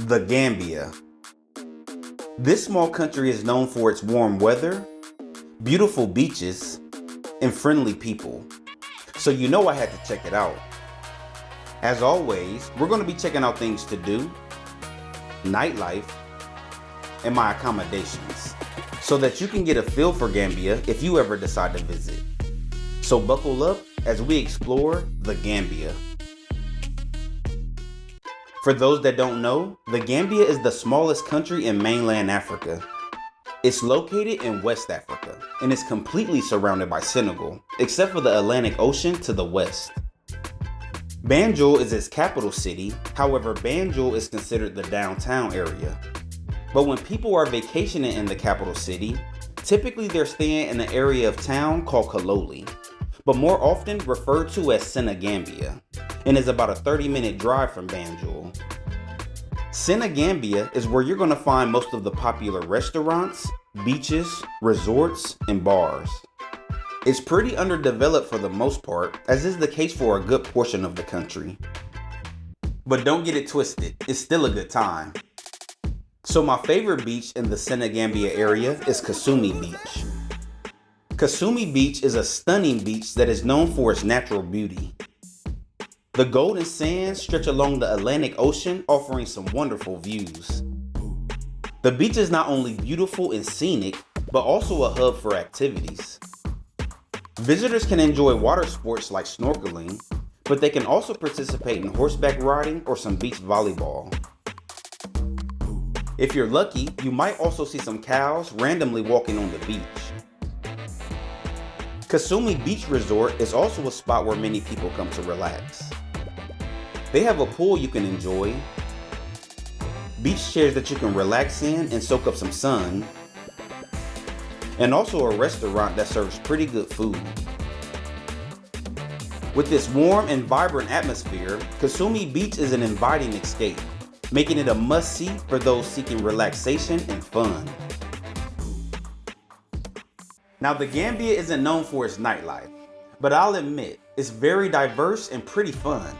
The Gambia. This small country is known for its warm weather, beautiful beaches, and friendly people. So you know I had to check it out. As always, we're going to be checking out things to do, nightlife, and my accommodations, so that you can get a feel for Gambia if you ever decide to visit. So buckle up as we explore the Gambia. For those that don't know, the Gambia is the smallest country in mainland Africa. It's located in West Africa and is completely surrounded by Senegal, except for the Atlantic Ocean to the west. Banjul is its capital city, however Banjul is considered the downtown area. But when people are vacationing in the capital city, typically they're staying in an area of town called Kololi, but more often referred to as Senegambia, and is about a 30-minute drive from Banjul. Senegambia is where you're going to find most of the popular restaurants, beaches, resorts, and bars. It's pretty underdeveloped for the most part, as is the case for a good portion of the country. But don't get it twisted, it's still a good time. So my favorite beach in the Senegambia area is Kumi Beach. Kumi Beach is a stunning beach that is known for its natural beauty. The golden sands stretch along the Atlantic Ocean, offering some wonderful views. The beach is not only beautiful and scenic, but also a hub for activities. Visitors can enjoy water sports like snorkeling, but they can also participate in horseback riding or some beach volleyball. If you're lucky, you might also see some cows randomly walking on the beach. Kumi Beach Resort is also a spot where many people come to relax. They have a pool you can enjoy, beach chairs that you can relax in and soak up some sun, and also a restaurant that serves pretty good food. With this warm and vibrant atmosphere, Kumi Beach is an inviting escape, making it a must-see for those seeking relaxation and fun. Now, the Gambia isn't known for its nightlife, but I'll admit, it's very diverse and pretty fun.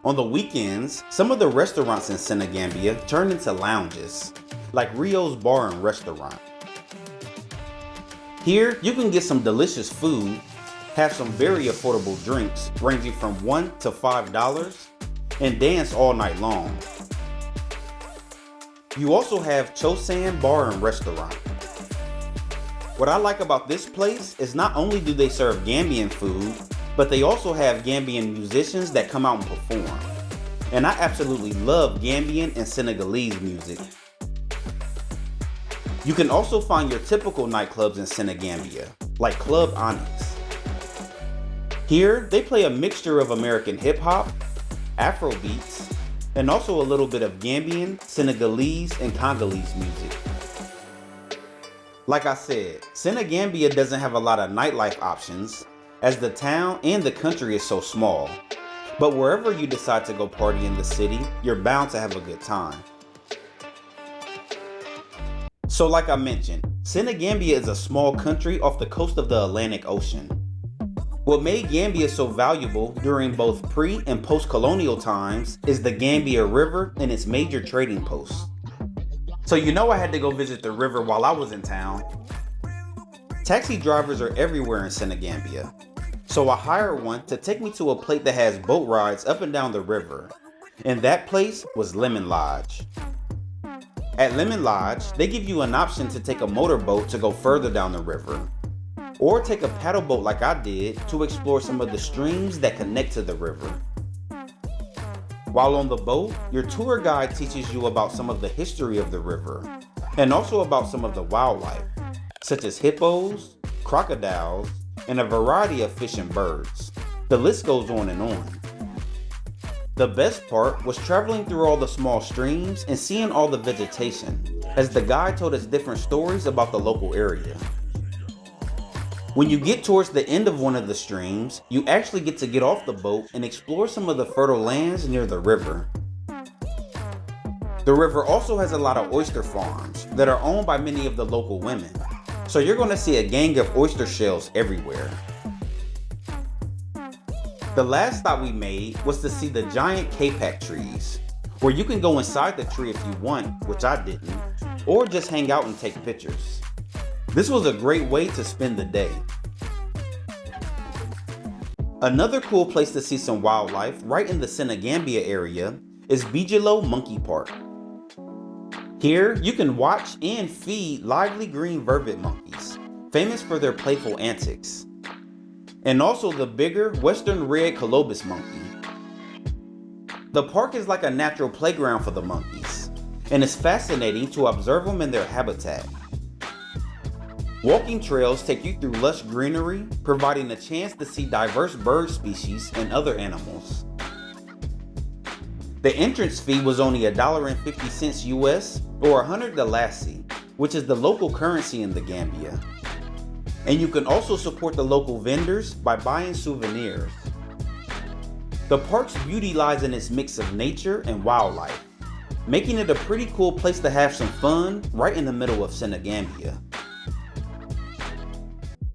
On the weekends, some of the restaurants in Senegambia turn into lounges, like Rio's Bar and Restaurant. Here, you can get some delicious food, have some very affordable drinks ranging from $1 to $5, and dance all night long. You also have Chosan Bar and Restaurant. What I like about this place is not only do they serve Gambian food, but they also have Gambian musicians that come out and perform. And I absolutely love Gambian and Senegalese music. You can also find your typical nightclubs in Senegambia, like Club Onyx. Here, they play a mixture of American hip-hop, Afro beats, and also a little bit of Gambian, Senegalese, and Congolese music. Like I said, Senegambia doesn't have a lot of nightlife options, as the town and the country is so small. But wherever you decide to go party in the city, you're bound to have a good time. So like I mentioned, Senegambia is a small country off the coast of the Atlantic Ocean. What made Gambia so valuable during both pre- and post-colonial times is the Gambia River and its major trading posts. So you know I had to go visit the river while I was in town. Taxi drivers are everywhere in Senegambia, so I hired one to take me to a place that has boat rides up and down the river, and that place was Lemon Lodge. At Lemon Lodge, they give you an option to take a motorboat to go further down the river, or take a paddle boat like I did to explore some of the streams that connect to the river. While on the boat, your tour guide teaches you about some of the history of the river, and also about some of the wildlife, such as hippos, crocodiles, and a variety of fish and birds. The list goes on and on. The best part was traveling through all the small streams and seeing all the vegetation, as the guide told us different stories about the local area. When you get towards the end of one of the streams, you actually get to get off the boat and explore some of the fertile lands near the river. The river also has a lot of oyster farms that are owned by many of the local women, so you're going to see a gang of oyster shells everywhere. The last stop we made was to see the giant Cashapp trees, where you can go inside the tree if you want, which I didn't, or just hang out and take pictures. This was a great way to spend the day. Another cool place to see some wildlife right in the Senegambia area is Bijilo Monkey Park. Here, you can watch and feed lively green vervet monkeys, famous for their playful antics, and also the bigger western red colobus monkey. The park is like a natural playground for the monkeys, and it's fascinating to observe them in their habitat. Walking trails take you through lush greenery, providing a chance to see diverse bird species and other animals. The entrance fee was only $1.50 US or 100 Dalasi, which is the local currency in the Gambia. And you can also support the local vendors by buying souvenirs. The park's beauty lies in its mix of nature and wildlife, making it a pretty cool place to have some fun right in the middle of Senegambia.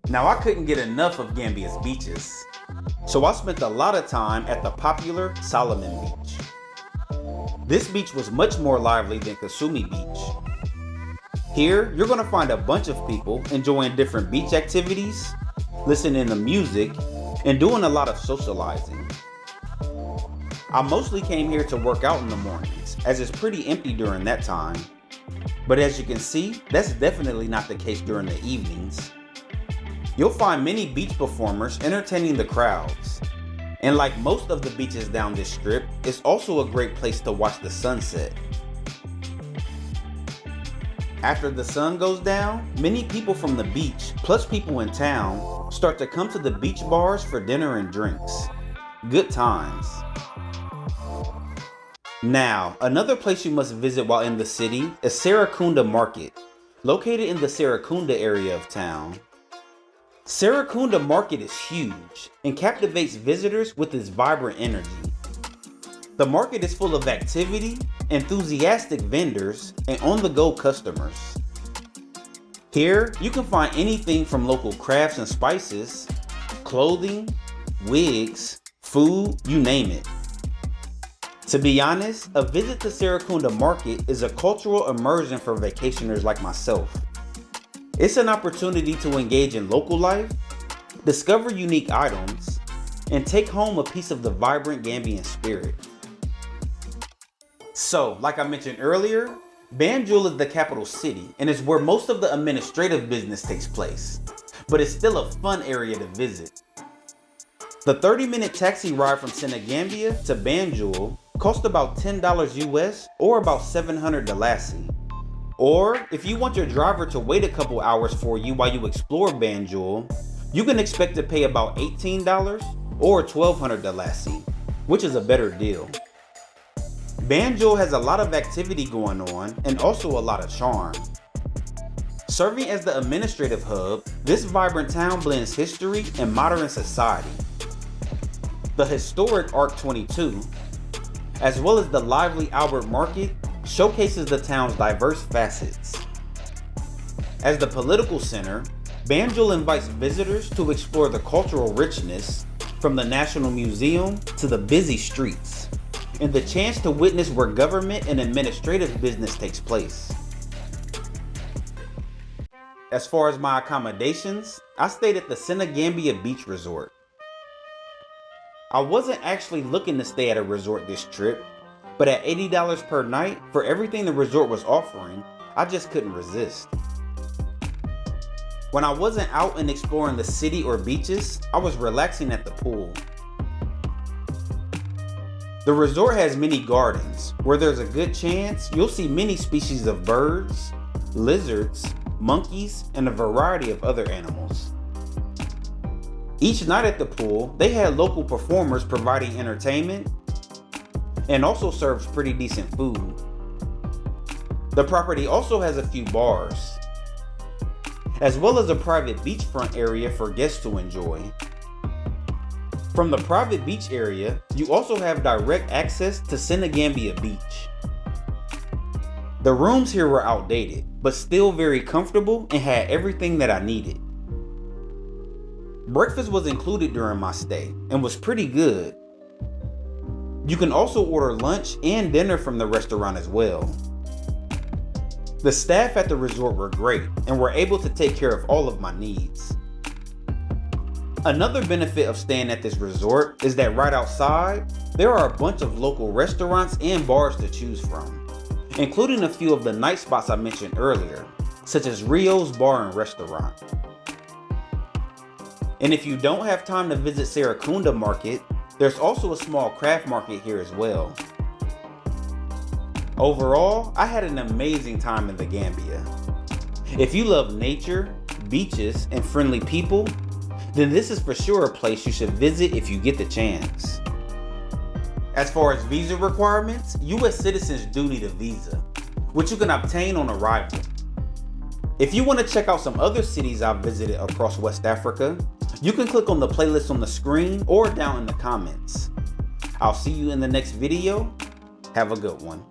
Now, I couldn't get enough of Gambia's beaches, so I spent a lot of time at the popular Solomon Beach. This beach was much more lively than Kumi Beach. Here, you're going to find a bunch of people enjoying different beach activities, listening to music, and doing a lot of socializing. I mostly came here to work out in the mornings, as it's pretty empty during that time. But as you can see, that's definitely not the case during the evenings. You'll find many beach performers entertaining the crowds. And like most of the beaches down this strip, it's also a great place to watch the sunset. After the sun goes down, many people from the beach, plus people in town, start to come to the beach bars for dinner and drinks. Good times. Now, another place you must visit while in the city is Sarakuna Market, located in the Sarakuna area of town. Sarakuna Market is huge and captivates visitors with its vibrant energy. The market is full of activity, enthusiastic vendors, and on-the-go customers. Here, you can find anything from local crafts and spices, clothing, wigs, food, you name it. To be honest, a visit to Sarakuna Market is a cultural immersion for vacationers like myself. It's an opportunity to engage in local life, discover unique items, and take home a piece of the vibrant Gambian spirit. So, like I mentioned earlier, Banjul is the capital city and is where most of the administrative business takes place, but it's still a fun area to visit. The 30-minute taxi ride from Senegambia to Banjul cost about $10 US or about 700 Dalasi. Or, if you want your driver to wait a couple hours for you while you explore Banjul, you can expect to pay about $18 or 1200 Dalasi, which is a better deal. Banjul has a lot of activity going on and also a lot of charm. Serving as the administrative hub, this vibrant town blends history and modern society. The historic Arc 22, as well as the lively Albert Market, showcases the town's diverse facets. As the political center, Banjul invites visitors to explore the cultural richness, from the National Museum to the busy streets, and the chance to witness where government and administrative business takes place. As far as my accommodations, I stayed at the Senegambia Beach Resort. I wasn't actually looking to stay at a resort this trip, but at $80 per night for everything the resort was offering, I just couldn't resist. When I wasn't out and exploring the city or beaches, I was relaxing at the pool. The resort has many gardens, where there's a good chance you'll see many species of birds, lizards, monkeys, and a variety of other animals. Each night at the pool, they had local performers providing entertainment and also serves pretty decent food. The property also has a few bars, as well as a private beachfront area for guests to enjoy. From the private beach area, you also have direct access to Senegambia Beach. The rooms here were outdated, but still very comfortable and had everything that I needed. Breakfast was included during my stay and was pretty good. You can also order lunch and dinner from the restaurant as well. The staff at the resort were great and were able to take care of all of my needs. Another benefit of staying at this resort is that right outside, there are a bunch of local restaurants and bars to choose from, including a few of the night spots I mentioned earlier, such as Rio's Bar and Restaurant. And if you don't have time to visit Sarakuna Market, there's also a small craft market here as well. Overall, I had an amazing time in the Gambia. If you love nature, beaches, and friendly people, then this is for sure a place you should visit if you get the chance. As far as visa requirements, US citizens do need a visa, which you can obtain on arrival. If you want to check out some other cities I've visited across West Africa, you can click on the playlist on the screen or down in the comments. I'll see you in the next video. Have a good one.